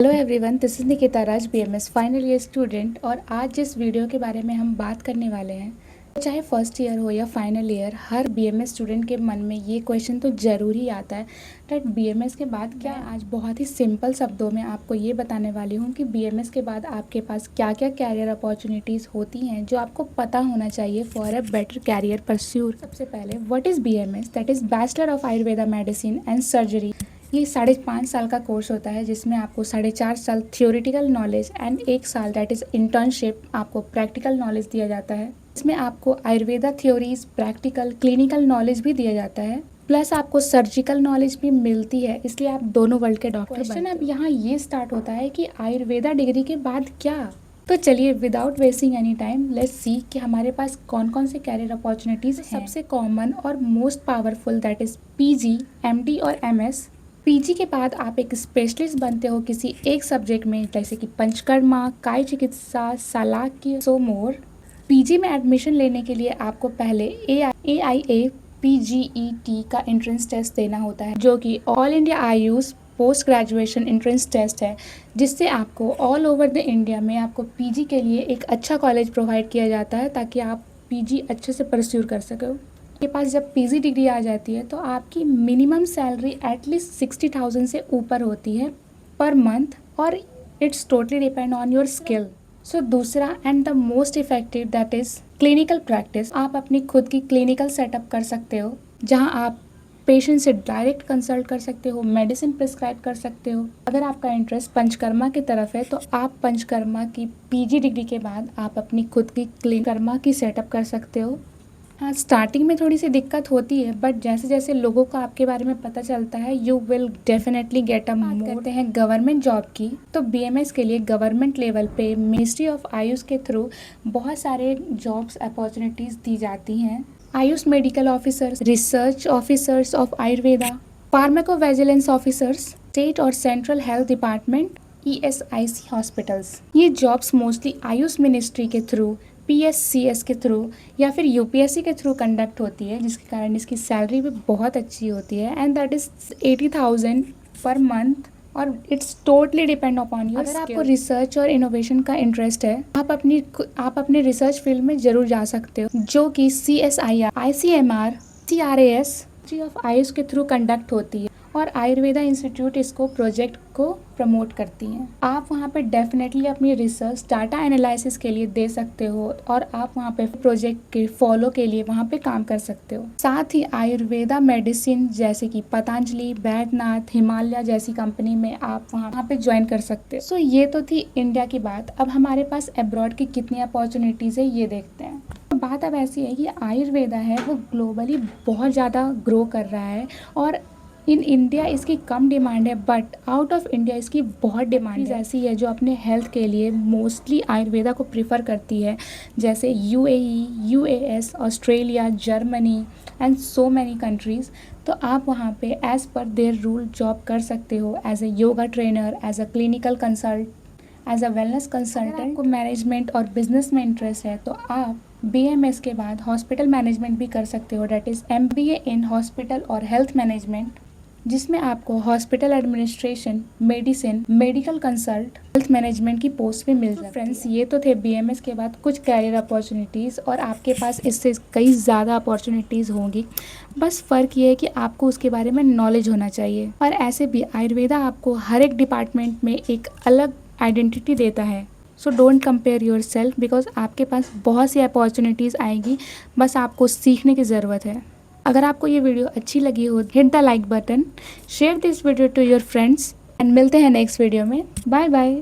Hello everyone, this is Nikita Raj, BMS final year student. और आज जिस वीडियो के बारे में हम बात करने वाले हैं, चाहे फर्स्ट ईयर हो या फाइनल ईयर, हर बीएमएस स्टूडेंट के मन में ये क्वेश्चन तो ज़रूर ही आता है दैट बीएमएस के बाद क्या। आज बहुत ही सिंपल शब्दों में आपको ये बताने वाली हूँ कि बीएमएस के बाद आपके पास क्या क्या कैरियर अपॉर्चुनिटीज़ होती हैं जो आपको पता होना चाहिए फॉर अ बेटर कैरियर परस्यूर। सबसे पहले, what is BMS? That is bachelor of Ayurveda medicine and surgery. ये 5.5 साल का कोर्स होता है जिसमें आपको 4.5 साल थियोरिटिकल नॉलेज एंड 1 साल दैट इज़ इंटर्नशिप आपको प्रैक्टिकल नॉलेज दिया जाता है। इसमें आपको Ayurveda theories, practical, clinical knowledge भी दिया जाता है, प्लस आपको सर्जिकल नॉलेज भी मिलती है, इसलिए आप दोनों वर्ल्ड के डॉक्टर बनते हैं। अब यहाँ ये स्टार्ट होता है कि आयुर्वेदा डिग्री के बाद क्या। तो चलिए, without wasting any time, let's see कि हमारे पास कौन कौन से कैरियर अपॉर्चुनिटीज़ हैं। सबसे कॉमन और most powerful that is PG, MD और एमएस। पीजी के बाद आप एक स्पेशलिस्ट बनते हो किसी एक सब्जेक्ट में, जैसे कि पंचकर्मा, काय चिकित्सा, सलाक्य, सो मोर। पीजी में एडमिशन लेने के लिए आपको पहले AIA PGET का एंट्रेंस टेस्ट देना होता है, जो कि all India Ayush post graduation entrance test है, जिससे आपको ऑल ओवर द इंडिया में आपको पीजी के लिए एक अच्छा कॉलेज प्रोवाइड किया जाता है ताकि आप पीजी अच्छे से परस्यू कर सको। के पास जब पीजी डिग्री आ जाती है तो आपकी मिनिमम सैलरी एटलीस्ट 60,000 से ऊपर होती है पर मंथ, और it's totally depend on your skill. So दूसरा and the most effective that is clinical practice. आप अपनी खुद की क्लिनिकल सेटअप कर सकते हो, जहां आप पेशेंट से डायरेक्ट कंसल्ट कर सकते हो, मेडिसिन प्रिस्क्राइब कर सकते हो। अगर आपका इंटरेस्ट पंचकर्मा की तरफ है तो आप पंचकर्मा की पीजी डिग्री के बाद आप अपनी खुद की क्लिनिकर्मा की सेटअप कर सकते हो। हाँ, स्टार्टिंग में थोड़ी सी दिक्कत होती है, बट जैसे जैसे लोगों को आपके बारे में पता चलता है you will definitely get a more. करते हैं गवर्नमेंट जॉब की, तो बीएमएस के लिए गवर्नमेंट लेवल पे मिनिस्ट्री ऑफ आयुष के थ्रू बहुत सारे जॉब्स अपॉर्चुनिटीज़ दी जाती हैं। Ayush medical officers, research officers of Ayurveda, pharmacovigilance officers, state और central health department, ESIC hospitals. ये जॉब्स मोस्टली आयुष मिनिस्ट्री के थ्रू, PSCS के थ्रू या फिर UPSC के थ्रू कंडक्ट होती है, जिसके कारण इसकी सैलरी भी बहुत अच्छी होती है एंड दैट इज़ 80,000 पर मंथ, और it's totally depend upon your skill. अगर आपको रिसर्च और इनोवेशन का इंटरेस्ट है, आप अपने रिसर्च फील्ड में जरूर जा सकते हो, जो कि CSIR, ICMR, CRAS of Ayush के थ्रू कंडक्ट होती है, और आयुर्वेदा इंस्टीट्यूट इसको प्रोजेक्ट को प्रमोट करती हैं। आप वहाँ पे डेफिनेटली अपनी रिसर्च डाटा एनालिसिस के लिए दे सकते हो, और आप वहाँ पे प्रोजेक्ट के फॉलो के लिए वहाँ पे काम कर सकते हो। साथ ही आयुर्वेदा मेडिसिन जैसे कि पतंजलि, बैद्यनाथ, हिमालय जैसी कंपनी में आप वहाँ पे ज्वाइन कर सकते हो। सो ये तो थी इंडिया की बात। अब हमारे पास अब्रॉड की कितनी अपॉर्चुनिटीज़ है ये देखते हैं। बात अब ऐसी है कि आयुर्वेदा है वो ग्लोबली बहुत ज़्यादा ग्रो कर रहा है, और इन इंडिया इसकी कम डिमांड है, बट आउट ऑफ इंडिया इसकी बहुत डिमांड है। ऐसी है जो अपने हेल्थ के लिए मोस्टली आयुर्वेदा को प्रिफर करती है, जैसे UAE, UAS, Australia, Germany and so many countries. तो आप वहाँ पे as per there rule job कर सकते हो, as a yoga trainer, as a clinical consult, as a wellness consultant. आपको मैनेजमेंट और बिजनेस में इंटरेस्ट है तो आप BMS के बाद हॉस्पिटल मैनेजमेंट भी कर सकते हो, that is MBA in hospital और हेल्थ मैनेजमेंट, जिसमें आपको hospital administration, medicine, medical consult, health management की पोस्ट भी मिल जाती है। फ्रेंड्स, ये तो थे BMS के बाद कुछ कैरियर अपॉर्चुनिटीज़, और आपके पास इससे कई ज़्यादा अपॉर्चुनिटीज़ होंगी। बस फ़र्क ये है कि आपको उसके बारे में नॉलेज होना चाहिए। और ऐसे भी आयुर्वेदा आपको हर एक डिपार्टमेंट में एक अलग आइडेंटिटी देता है। So don't compare your self, because आपके पास बहुत सी अपॉर्चुनिटीज़ आएगी, बस आपको सीखने की ज़रूरत है। अगर आपको ये वीडियो अच्छी लगी हो, hit the like button, share this video to your friends, and मिलते हैं नेक्स्ट वीडियो में। Bye bye.